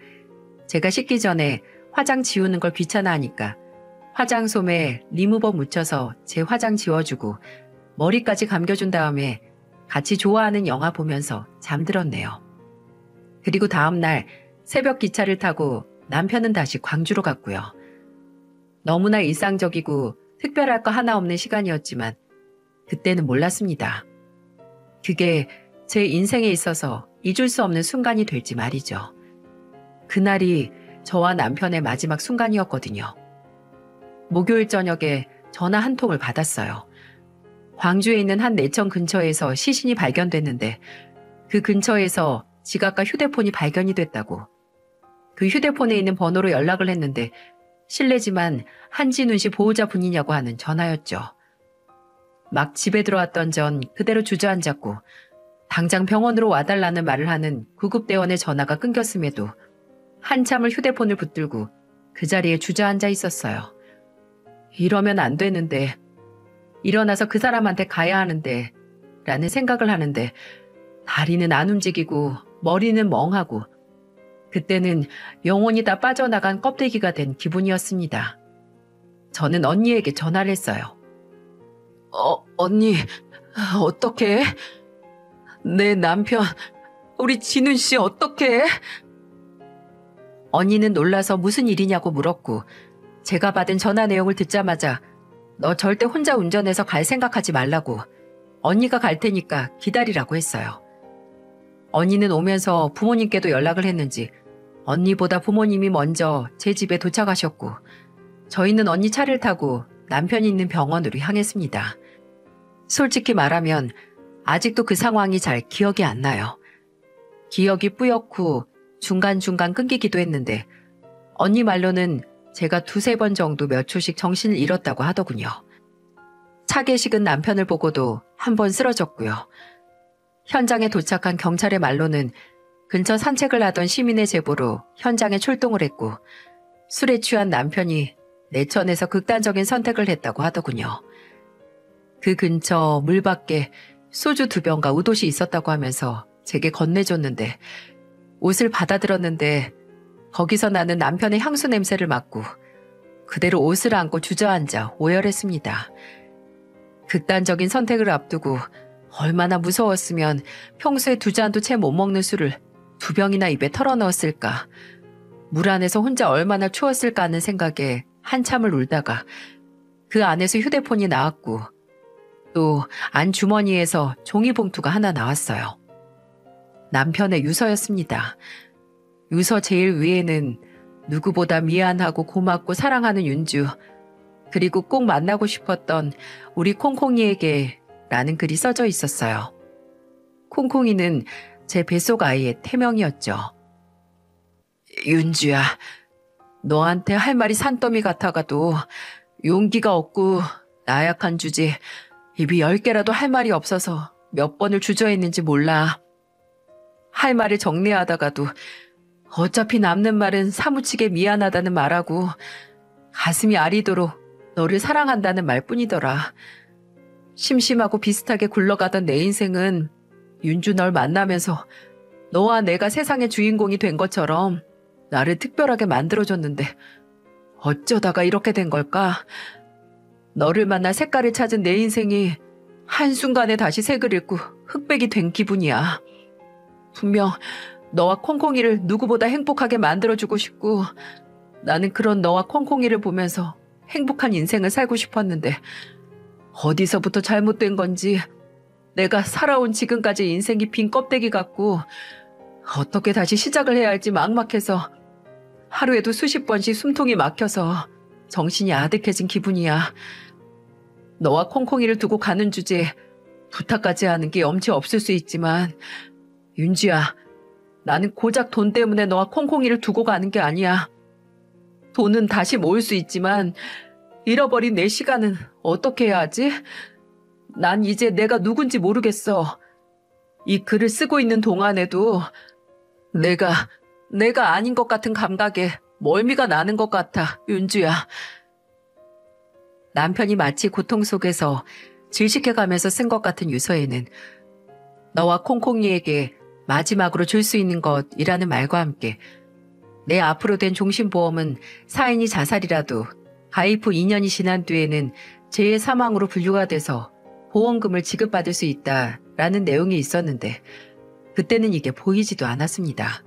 Speaker 1: 제가 씻기 전에 화장 지우는 걸 귀찮아하니까 화장솜에 리무버 묻혀서 제 화장 지워주고 머리까지 감겨준 다음에 같이 좋아하는 영화 보면서 잠들었네요. 그리고 다음날 새벽 기차를 타고 남편은 다시 광주로 갔고요. 너무나 일상적이고 특별할 거 하나 없는 시간이었지만 그때는 몰랐습니다. 그게 제 인생에 있어서 잊을 수 없는 순간이 될지 말이죠. 그날이 저와 남편의 마지막 순간이었거든요. 목요일 저녁에 전화 한 통을 받았어요. 광주에 있는 한 내천 근처에서 시신이 발견됐는데 그 근처에서 지갑과 휴대폰이 발견이 됐다고. 그 휴대폰에 있는 번호로 연락을 했는데 실례지만 한진훈 씨 보호자분이냐고 하는 전화였죠. 막 집에 들어왔던 전 그대로 주저앉았고 당장 병원으로 와달라는 말을 하는 구급대원의 전화가 끊겼음에도 한참을 휴대폰을 붙들고 그 자리에 주저앉아 있었어요. 이러면 안 되는데, 일어나서 그 사람한테 가야 하는데 라는 생각을 하는데 다리는 안 움직이고 머리는 멍하고 그때는 영혼이 다 빠져나간 껍데기가 된 기분이었습니다. 저는 언니에게 전화를 했어요. 언니, 어떡해? 내 남편, 우리 진훈 씨 어떡해? 언니는 놀라서 무슨 일이냐고 물었고 제가 받은 전화 내용을 듣자마자 너 절대 혼자 운전해서 갈 생각하지 말라고 언니가 갈 테니까 기다리라고 했어요. 언니는 오면서 부모님께도 연락을 했는지 언니보다 부모님이 먼저 제 집에 도착하셨고 저희는 언니 차를 타고 남편이 있는 병원으로 향했습니다. 솔직히 말하면 아직도 그 상황이 잘 기억이 안 나요. 기억이 뿌옇고 중간중간 끊기기도 했는데 언니 말로는 제가 2-3번 정도 몇 초씩 정신을 잃었다고 하더군요. 차게 식은 남편을 보고도 한 번 쓰러졌고요. 현장에 도착한 경찰의 말로는 근처 산책을 하던 시민의 제보로 현장에 출동을 했고 술에 취한 남편이 내천에서 극단적인 선택을 했다고 하더군요. 그 근처 물 밖에 소주 2병과 우돛이 있었다고 하면서 제게 건네줬는데 옷을 받아들었는데 거기서 나는 남편의 향수 냄새를 맡고 그대로 옷을 안고 주저앉아 오열했습니다. 극단적인 선택을 앞두고 얼마나 무서웠으면 평소에 2잔도 채 못 먹는 술을 2병이나 입에 털어넣었을까. 물 안에서 혼자 얼마나 추웠을까 하는 생각에 한참을 울다가 그 안에서 휴대폰이 나왔고 또 안 주머니에서 종이봉투가 하나 나왔어요. 남편의 유서였습니다. 유서 제일 위에는 누구보다 미안하고 고맙고 사랑하는 윤주, 그리고 꼭 만나고 싶었던 우리 콩콩이에게 라는 글이 써져 있었어요. 콩콩이는 제 뱃속 아이의 태명이었죠. 윤주야, 너한테 할 말이 산더미 같아가도 용기가 없고 나약한 주제 입이 10개라도 할 말이 없어서 몇 번을 주저했는지 몰라. 할 말을 정리하다가도 어차피 남는 말은 사무치게 미안하다는 말하고 가슴이 아리도록 너를 사랑한다는 말뿐이더라. 심심하고 비슷하게 굴러가던 내 인생은 윤주 널 만나면서 너와 내가 세상의 주인공이 된 것처럼 나를 특별하게 만들어줬는데 어쩌다가 이렇게 된 걸까? 너를 만나 색깔을 찾은 내 인생이 한순간에 다시 색을 잃고 흑백이 된 기분이야. 분명 너와 콩콩이를 누구보다 행복하게 만들어주고 싶고 나는 그런 너와 콩콩이를 보면서 행복한 인생을 살고 싶었는데 어디서부터 잘못된 건지 내가 살아온 지금까지 인생이 빈 껍데기 같고 어떻게 다시 시작을 해야 할지 막막해서 하루에도 수십 번씩 숨통이 막혀서 정신이 아득해진 기분이야. 너와 콩콩이를 두고 가는 주제에 부탁까지 하는 게 염치 없을 수 있지만 윤주야, 나는 고작 돈 때문에 너와 콩콩이를 두고 가는 게 아니야. 돈은 다시 모을 수 있지만 잃어버린 내 시간은 어떻게 해야 하지? 난 이제 내가 누군지 모르겠어. 이 글을 쓰고 있는 동안에도 내가 아닌 것 같은 감각에 멀미가 나는 것 같아, 윤주야. 남편이 마치 고통 속에서 질식해가면서 쓴 것 같은 유서에는 너와 콩콩이에게 마지막으로 줄 수 있는 것이라는 말과 함께 내 앞으로 된 종신보험은 사인이 자살이라도 가입 후 2년이 지난 뒤에는 재해 사망으로 분류가 돼서 보험금을 지급받을 수 있다라는 내용이 있었는데 그때는 이게 보이지도 않았습니다.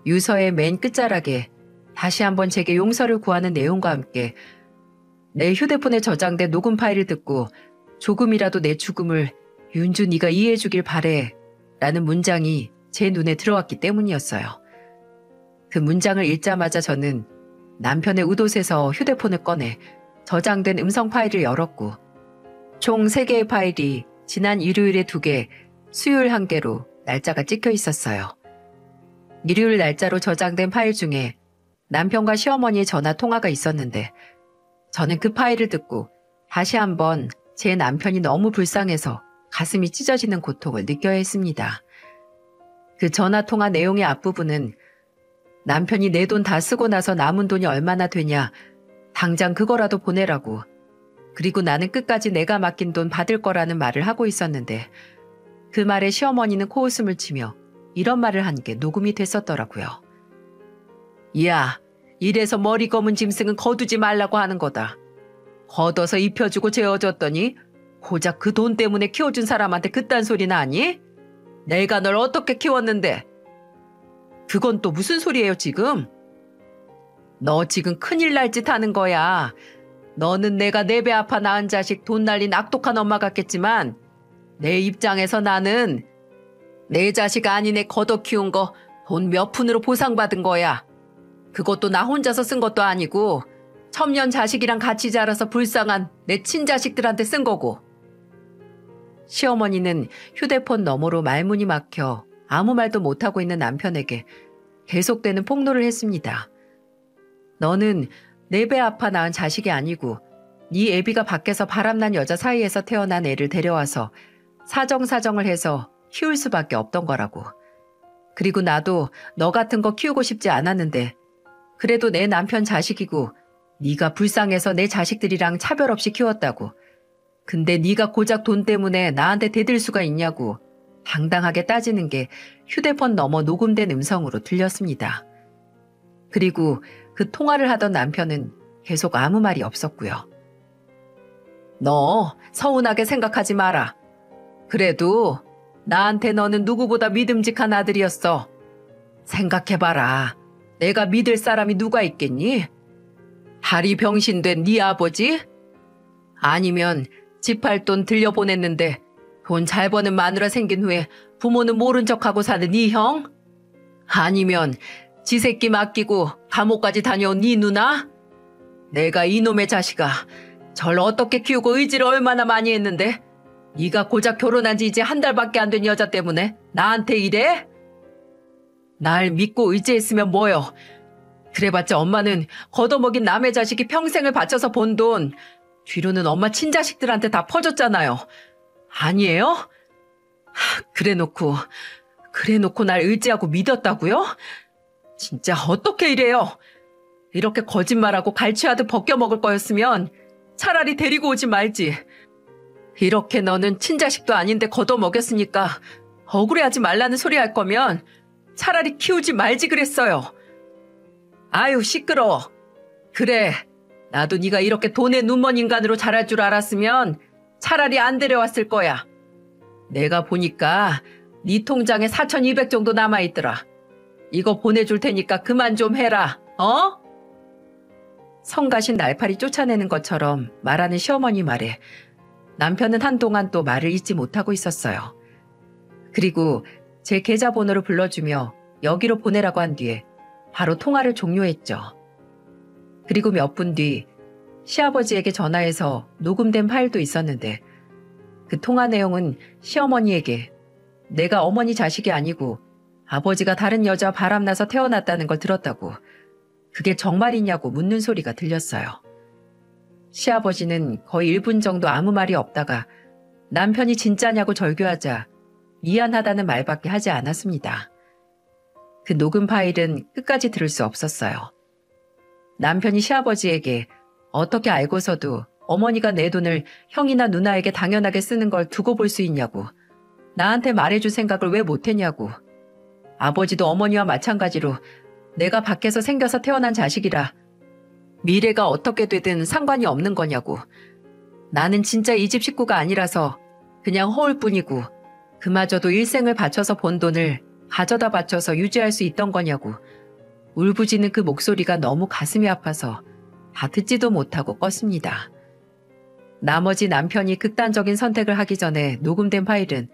Speaker 1: 유서의 맨 끝자락에 다시 한번 제게 용서를 구하는 내용과 함께 내 휴대폰에 저장된 녹음 파일을 듣고 조금이라도 내 죽음을 윤주 네가 이해해주길 바래 라는 문장이 제 눈에 들어왔기 때문이었어요. 그 문장을 읽자마자 저는 남편의 웃옷에서 휴대폰을 꺼내 저장된 음성 파일을 열었고 총 3개의 파일이 지난 일요일에 2개, 수요일 1개로 날짜가 찍혀 있었어요. 일요일 날짜로 저장된 파일 중에 남편과 시어머니의 전화 통화가 있었는데 저는 그 파일을 듣고 다시 한번 제 남편이 너무 불쌍해서 가슴이 찢어지는 고통을 느껴야 했습니다. 그 전화 통화 내용의 앞부분은 남편이 내 돈 다 쓰고 나서 남은 돈이 얼마나 되냐, 당장 그거라도 보내라고, 그리고 나는 끝까지 내가 맡긴 돈 받을 거라는 말을 하고 있었는데 그 말에 시어머니는 코웃음을 치며 이런 말을 한 게 녹음이 됐었더라고요. 야, 이래서 머리 검은 짐승은 거두지 말라고 하는 거다. 걷어서 입혀주고 재워줬더니 고작 그 돈 때문에 키워준 사람한테 그딴 소리나 하니? 내가 널 어떻게 키웠는데? 그건 또 무슨 소리예요 지금? 너 지금 큰일 날 짓 하는 거야. 너는 내가 내 배 아파 낳은 자식 돈 날린 악독한 엄마 같겠지만 내 입장에서 나는 내 자식 아닌 애 걷어 키운 거 돈 몇 푼으로 보상받은 거야. 그것도 나 혼자서 쓴 것도 아니고 첨년 자식이랑 같이 자라서 불쌍한 내 친자식들한테 쓴 거고. 시어머니는 휴대폰 너머로 말문이 막혀 아무 말도 못하고 있는 남편에게 계속되는 폭로를 했습니다. 너는 내 배 아파 낳은 자식이 아니고 네 애비가 밖에서 바람난 여자 사이에서 태어난 애를 데려와서 사정사정을 해서 키울 수밖에 없던 거라고. 그리고 나도 너 같은 거 키우고 싶지 않았는데 그래도 내 남편 자식이고 네가 불쌍해서 내 자식들이랑 차별 없이 키웠다고. 근데 네가 고작 돈 때문에 나한테 대들 수가 있냐고 당당하게 따지는 게 휴대폰 너머 녹음된 음성으로 들렸습니다. 그리고 그 통화를 하던 남편은 계속 아무 말이 없었고요. 너 서운하게 생각하지 마라. 그래도 나한테 너는 누구보다 믿음직한 아들이었어. 생각해봐라. 내가 믿을 사람이 누가 있겠니? 다리 병신된 네 아버지? 아니면 집 할 돈 들려보냈는데 돈 잘 버는 마누라 생긴 후에 부모는 모른 척하고 사는 네 형? 아니면 지 새끼 맡기고 감옥까지 다녀온 네 누나? 내가 이놈의 자식아 절 어떻게 키우고 의지를 얼마나 많이 했는데 네가 고작 결혼한 지 이제 1달밖에 안 된 여자 때문에 나한테 이래? 날 믿고 의지했으면 뭐여. 그래봤자 엄마는 걷어먹인 남의 자식이 평생을 바쳐서 번 돈 뒤로는 엄마 친자식들한테 다 퍼줬잖아요. 아니에요? 그래놓고 날 의지하고 믿었다고요? 진짜 어떻게 이래요? 이렇게 거짓말하고 갈취하듯 벗겨먹을 거였으면 차라리 데리고 오지 말지. 이렇게 너는 친자식도 아닌데 걷어먹였으니까 억울해하지 말라는 소리 할 거면 차라리 키우지 말지 그랬어요. 아유 시끄러워. 그래, 나도 네가 이렇게 돈에 눈먼 인간으로 자랄 줄 알았으면 차라리 안 데려왔을 거야. 내가 보니까 네 통장에 4,200 정도 남아있더라. 이거 보내줄 테니까 그만 좀 해라. 어? 성가신 날파리 쫓아내는 것처럼 말하는 시어머니 말에 남편은 한동안 또 말을 잇지 못하고 있었어요. 그리고 제 계좌번호를 불러주며 여기로 보내라고 한 뒤에 바로 통화를 종료했죠. 그리고 몇 분 뒤 시아버지에게 전화해서 녹음된 파일도 있었는데 그 통화 내용은 시어머니에게 내가 어머니 자식이 아니고 아버지가 다른 여자와 바람나서 태어났다는 걸 들었다고, 그게 정말이냐고 묻는 소리가 들렸어요. 시아버지는 거의 1분 정도 아무 말이 없다가 남편이 진짜냐고 절규하자 미안하다는 말밖에 하지 않았습니다. 그 녹음 파일은 끝까지 들을 수 없었어요. 남편이 시아버지에게 어떻게 알고서도 어머니가 내 돈을 형이나 누나에게 당연하게 쓰는 걸 두고 볼 수 있냐고, 나한테 말해줄 생각을 왜 못했냐고, 아버지도 어머니와 마찬가지로 내가 밖에서 생겨서 태어난 자식이라 미래가 어떻게 되든 상관이 없는 거냐고, 나는 진짜 이 집 식구가 아니라서 그냥 허울 뿐이고 그마저도 일생을 바쳐서 번 돈을 가져다 바쳐서 유지할 수 있던 거냐고 울부짖는 그 목소리가 너무 가슴이 아파서 다 듣지도 못하고 껐습니다. 나머지 남편이 극단적인 선택을 하기 전에 녹음된 파일은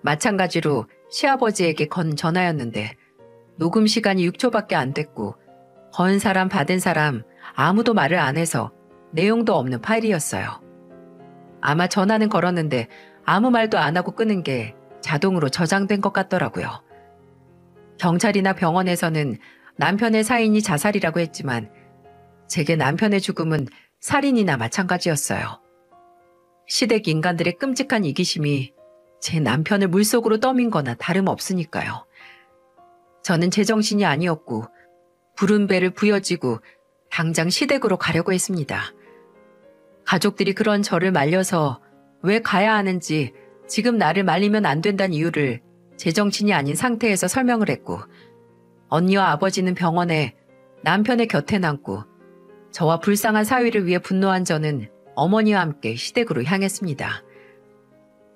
Speaker 1: 마찬가지로 시아버지에게 건 전화였는데 녹음 시간이 6초밖에 안 됐고 건 사람 받은 사람 아무도 말을 안 해서 내용도 없는 파일이었어요. 아마 전화는 걸었는데 아무 말도 안 하고 끄는 게 자동으로 저장된 것 같더라고요. 경찰이나 병원에서는 남편의 사인이 자살이라고 했지만 제게 남편의 죽음은 살인이나 마찬가지였어요. 시댁 인간들의 끔찍한 이기심이 제 남편을 물속으로 떠민 거나 다름없으니까요. 저는 제정신이 아니었고 부른 배를 부여지고 당장 시댁으로 가려고 했습니다. 가족들이 그런 저를 말려서 왜 가야 하는지 지금 나를 말리면 안 된다는 이유를 제정신이 아닌 상태에서 설명을 했고 언니와 아버지는 병원에 남편의 곁에 남고 저와 불쌍한 사위를 위해 분노한 저는 어머니와 함께 시댁으로 향했습니다.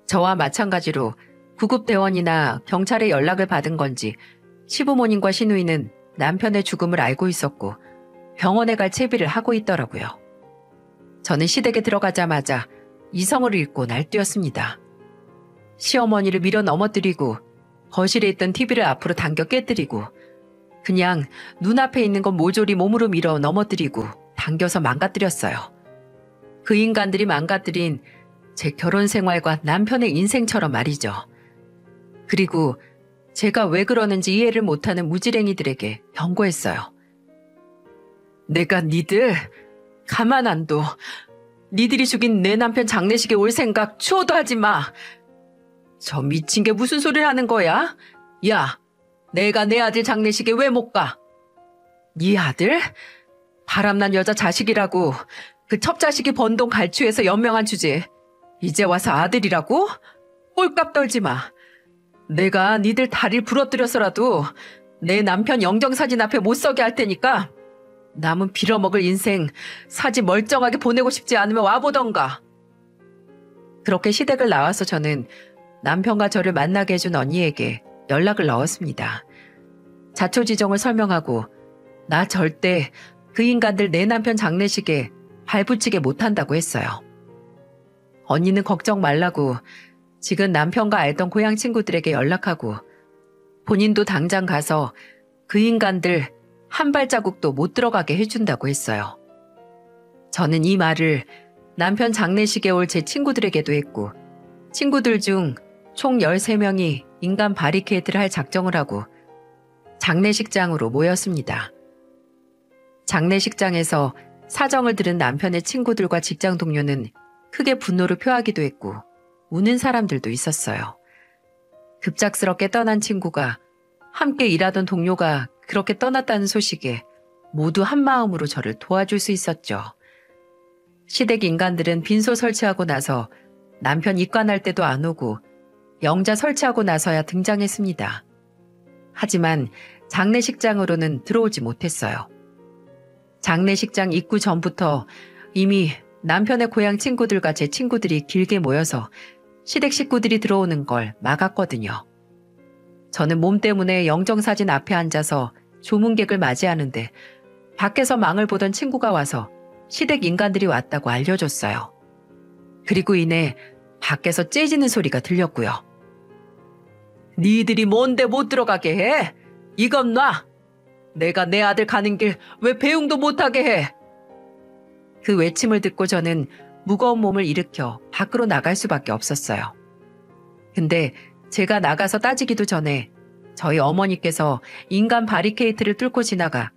Speaker 1: 저와 마찬가지로 구급대원이나 경찰의 연락을 받은 건지 시부모님과 시누이는 남편의 죽음을 알고 있었고 병원에 갈 채비를 하고 있더라고요. 저는 시댁에 들어가자마자 이성을 잃고 날뛰었습니다. 시어머니를 밀어 넘어뜨리고 거실에 있던 TV를 앞으로 당겨 깨뜨리고 그냥 눈앞에 있는 건 모조리 몸으로 밀어 넘어뜨리고 당겨서 망가뜨렸어요. 그 인간들이 망가뜨린 제 결혼 생활과 남편의 인생처럼 말이죠. 그리고 제가 왜 그러는지 이해를 못하는 무지랭이들에게 경고했어요. 내가 니들 가만 안 둬. 니들이 죽인 내 남편 장례식에 올 생각 추호도 하지 마. 저 미친 게 무슨 소리를 하는 거야? 야, 내가 내 아들 장례식에 왜 못 가? 네 아들? 바람난 여자 자식이라고 그 첩자식이 번 돈 갈취해서 연명한 주제. 이제 와서 아들이라고? 꼴값 떨지 마. 내가 니들 다리를 부러뜨려서라도 내 남편 영정사진 앞에 못 서게 할 테니까 남은 빌어먹을 인생 사지 멀쩡하게 보내고 싶지 않으면 와보던가. 그렇게 시댁을 나와서 저는 남편과 저를 만나게 해준 언니에게 연락을 넣었습니다. 자초지종을 설명하고 나 절대 그 인간들 내 남편 장례식에 발붙이게 못한다고 했어요. 언니는 걱정 말라고 지금 남편과 알던 고향 친구들에게 연락하고 본인도 당장 가서 그 인간들 한 발자국도 못 들어가게 해준다고 했어요. 저는 이 말을 남편 장례식에 올 제 친구들에게도 했고 친구들 중 총 13명이 인간 바리케이드를 할 작정을 하고 장례식장으로 모였습니다. 장례식장에서 사정을 들은 남편의 친구들과 직장 동료는 크게 분노를 표하기도 했고 우는 사람들도 있었어요. 급작스럽게 떠난 친구가 함께 일하던 동료가 그렇게 떠났다는 소식에 모두 한마음으로 저를 도와줄 수 있었죠. 시댁 인간들은 빈소 설치하고 나서 남편 입관할 때도 안 오고 영자 설치하고 나서야 등장했습니다. 하지만 장례식장으로는 들어오지 못했어요. 장례식장 입구 전부터 이미 남편의 고향 친구들과 제 친구들이 길게 모여서 시댁 식구들이 들어오는 걸 막았거든요. 저는 몸 때문에 영정사진 앞에 앉아서 조문객을 맞이하는데 밖에서 망을 보던 친구가 와서 시댁 인간들이 왔다고 알려줬어요. 그리고 이내 밖에서 째지는 소리가 들렸고요. 니들이 뭔데 못 들어가게 해? 이건 놔! 내가 내 아들 가는 길 왜 배웅도 못하게 해? 그 외침을 듣고 저는 무거운 몸을 일으켜 밖으로 나갈 수밖에 없었어요. 근데 제가 나가서 따지기도 전에 저희 어머니께서 인간 바리케이트를 뚫고 지나가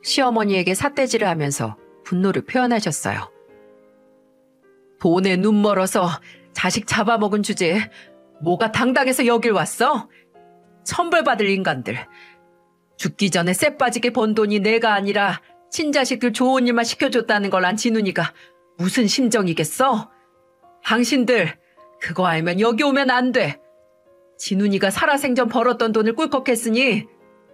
Speaker 1: 시어머니에게 삿대질을 하면서 분노를 표현하셨어요. 돈에 눈 멀어서 자식 잡아먹은 주제에 뭐가 당당해서 여길 왔어? 천벌받을 인간들. 죽기 전에 쎄 빠지게 번 돈이 내가 아니라 친자식들 좋은 일만 시켜줬다는 걸 안 진훈이가 무슨 심정이겠어? 당신들 그거 알면 여기 오면 안 돼. 진훈이가 살아생전 벌었던 돈을 꿀꺽했으니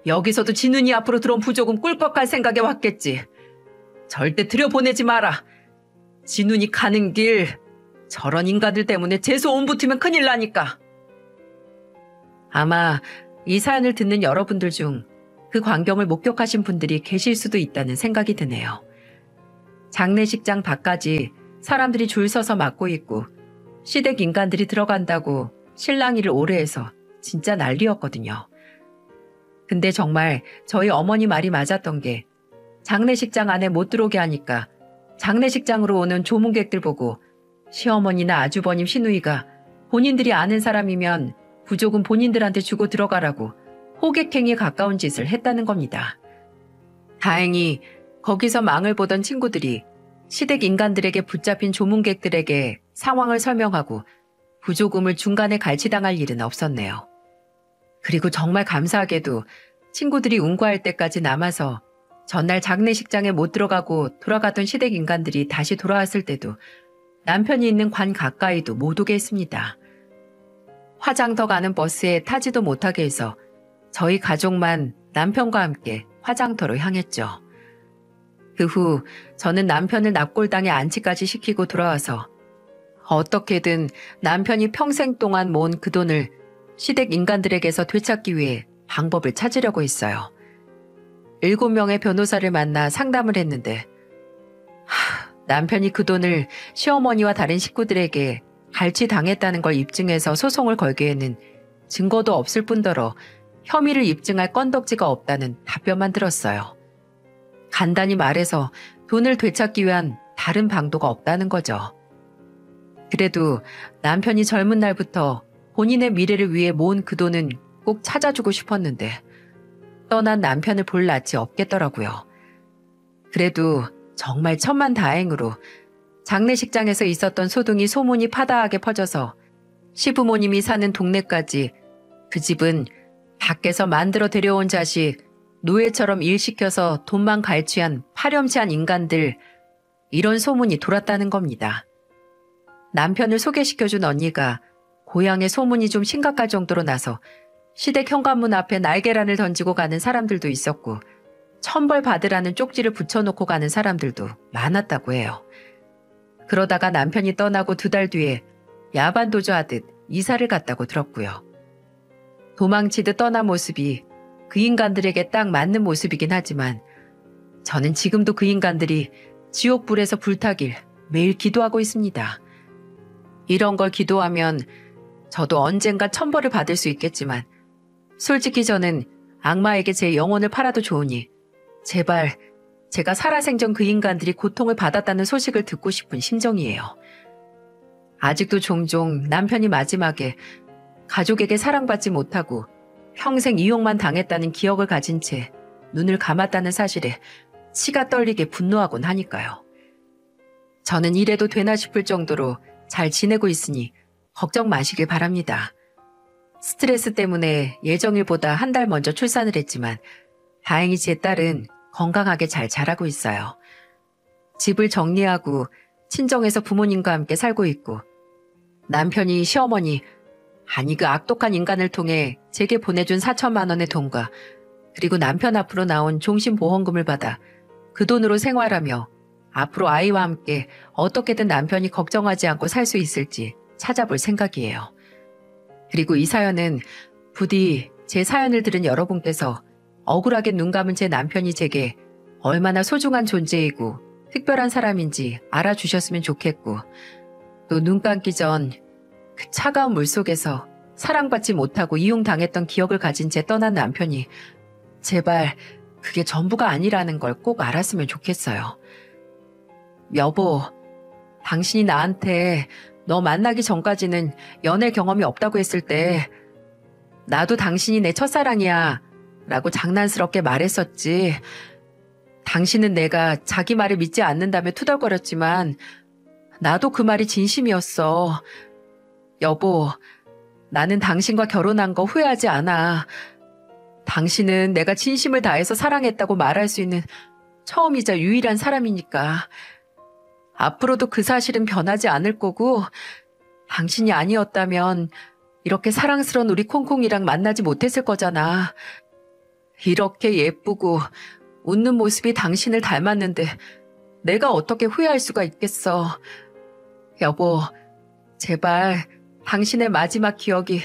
Speaker 1: 여기서도 진훈이 앞으로 들어온 부족은 꿀꺽할 생각에 왔겠지. 절대 들여보내지 마라. 진훈이 가는 길 저런 인간들 때문에 재수 온 붙으면 큰일 나니까. 아마 이 사연을 듣는 여러분들 중 그 광경을 목격하신 분들이 계실 수도 있다는 생각이 드네요. 장례식장 밖까지 사람들이 줄 서서 맞고 있고 시댁 인간들이 들어간다고 실랑이를 오래 해서 진짜 난리였거든요. 근데 정말 저희 어머니 말이 맞았던 게 장례식장 안에 못 들어오게 하니까 장례식장으로 오는 조문객들 보고 시어머니나 아주버님 시누이가 본인들이 아는 사람이면 부족은 본인들한테 주고 들어가라고 호객행위에 가까운 짓을 했다는 겁니다. 다행히 거기서 망을 보던 친구들이 시댁 인간들에게 붙잡힌 조문객들에게 상황을 설명하고 부조금을 중간에 갈취당할 일은 없었네요. 그리고 정말 감사하게도 친구들이 운구할 때까지 남아서 전날 장례식장에 못 들어가고 돌아가던 시댁 인간들이 다시 돌아왔을 때도 남편이 있는 관 가까이도 못 오게 했습니다. 화장터 가는 버스에 타지도 못하게 해서 저희 가족만 남편과 함께 화장터로 향했죠. 그 후 저는 남편을 납골당에 안치까지 시키고 돌아와서 어떻게든 남편이 평생 동안 모은 그 돈을 시댁 인간들에게서 되찾기 위해 방법을 찾으려고 했어요. 7명의 변호사를 만나 상담을 했는데 남편이 그 돈을 시어머니와 다른 식구들에게 갈취당했다는 걸 입증해서 소송을 걸기에는 증거도 없을 뿐더러 혐의를 입증할 건덕지가 없다는 답변만 들었어요. 간단히 말해서 돈을 되찾기 위한 다른 방도가 없다는 거죠. 그래도 남편이 젊은 날부터 본인의 미래를 위해 모은 그 돈은 꼭 찾아주고 싶었는데 떠난 남편을 볼 낯이 없겠더라고요. 그래도 정말 천만다행으로 장례식장에서 있었던 소동이 소문이 파다하게 퍼져서 시부모님이 사는 동네까지 그 집은 밖에서 만들어 데려온 자식, 노예처럼 일 시켜서 돈만 갈취한 파렴치한 인간들, 이런 소문이 돌았다는 겁니다. 남편을 소개시켜준 언니가 고향의 소문이 좀 심각할 정도로 나서 시댁 현관문 앞에 날계란을 던지고 가는 사람들도 있었고 천벌 받으라는 쪽지를 붙여놓고 가는 사람들도 많았다고 해요. 그러다가 남편이 떠나고 2달 뒤에 야반도주하듯 이사를 갔다고 들었고요. 도망치듯 떠난 모습이 그 인간들에게 딱 맞는 모습이긴 하지만 저는 지금도 그 인간들이 지옥불에서 불타길 매일 기도하고 있습니다. 이런 걸 기도하면 저도 언젠가 천벌을 받을 수 있겠지만 솔직히 저는 악마에게 제 영혼을 팔아도 좋으니 제발 제가 살아생전 그 인간들이 고통을 받았다는 소식을 듣고 싶은 심정이에요. 아직도 종종 남편이 마지막에 가족에게 사랑받지 못하고 평생 이용만 당했다는 기억을 가진 채 눈을 감았다는 사실에 치가 떨리게 분노하곤 하니까요. 저는 이래도 되나 싶을 정도로 잘 지내고 있으니 걱정 마시길 바랍니다. 스트레스 때문에 예정일보다 1달 먼저 출산을 했지만 다행히 제 딸은 건강하게 잘 자라고 있어요. 집을 정리하고 친정에서 부모님과 함께 살고 있고 남편이 시어머니, 아니 그 악독한 인간을 통해 제게 보내준 4천만 원의 돈과 그리고 남편 앞으로 나온 종신보험금을 받아 그 돈으로 생활하며 앞으로 아이와 함께 어떻게든 남편이 걱정하지 않고 살 수 있을지 찾아볼 생각이에요. 그리고 이 사연은 부디 제 사연을 들은 여러분께서 억울하게 눈 감은 제 남편이 제게 얼마나 소중한 존재이고 특별한 사람인지 알아주셨으면 좋겠고 또 눈 감기 전 그 차가운 물속에서 사랑받지 못하고 이용당했던 기억을 가진 채 떠난 남편이 제발 그게 전부가 아니라는 걸 꼭 알았으면 좋겠어요. 여보, 당신이 나한테 너 만나기 전까지는 연애 경험이 없다고 했을 때 나도 당신이 내 첫사랑이야 라고 장난스럽게 말했었지. 당신은 내가 자기 말을 믿지 않는다며 투덜거렸지만 나도 그 말이 진심이었어. 여보, 나는 당신과 결혼한 거 후회하지 않아. 당신은 내가 진심을 다해서 사랑했다고 말할 수 있는 처음이자 유일한 사람이니까. 앞으로도 그 사실은 변하지 않을 거고 당신이 아니었다면 이렇게 사랑스러운 우리 콩콩이랑 만나지 못했을 거잖아. 이렇게 예쁘고 웃는 모습이 당신을 닮았는데 내가 어떻게 후회할 수가 있겠어. 여보, 제발 당신의 마지막 기억이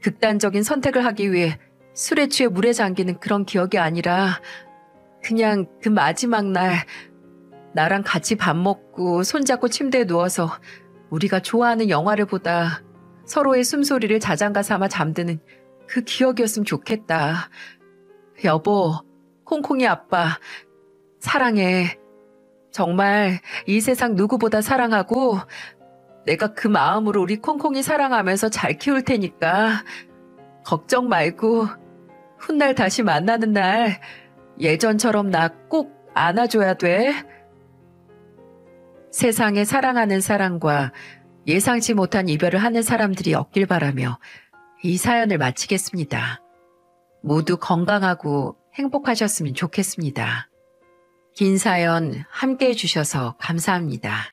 Speaker 1: 극단적인 선택을 하기 위해 술에 취해 물에 잠기는 그런 기억이 아니라 그냥 그 마지막 날 나랑 같이 밥 먹고 손잡고 침대에 누워서 우리가 좋아하는 영화를 보다 서로의 숨소리를 자장가 삼아 잠드는 그 기억이었으면 좋겠다. 여보, 콩콩이 아빠, 사랑해. 정말 이 세상 누구보다 사랑하고 내가 그 마음으로 우리 콩콩이 사랑하면서 잘 키울 테니까 걱정 말고 훗날 다시 만나는 날 예전처럼 나 꼭 안아줘야 돼. 세상에 사랑하는 사람과 예상치 못한 이별을 하는 사람들이 없길 바라며 이 사연을 마치겠습니다. 모두 건강하고 행복하셨으면 좋겠습니다. 긴 사연 함께 해주셔서 감사합니다.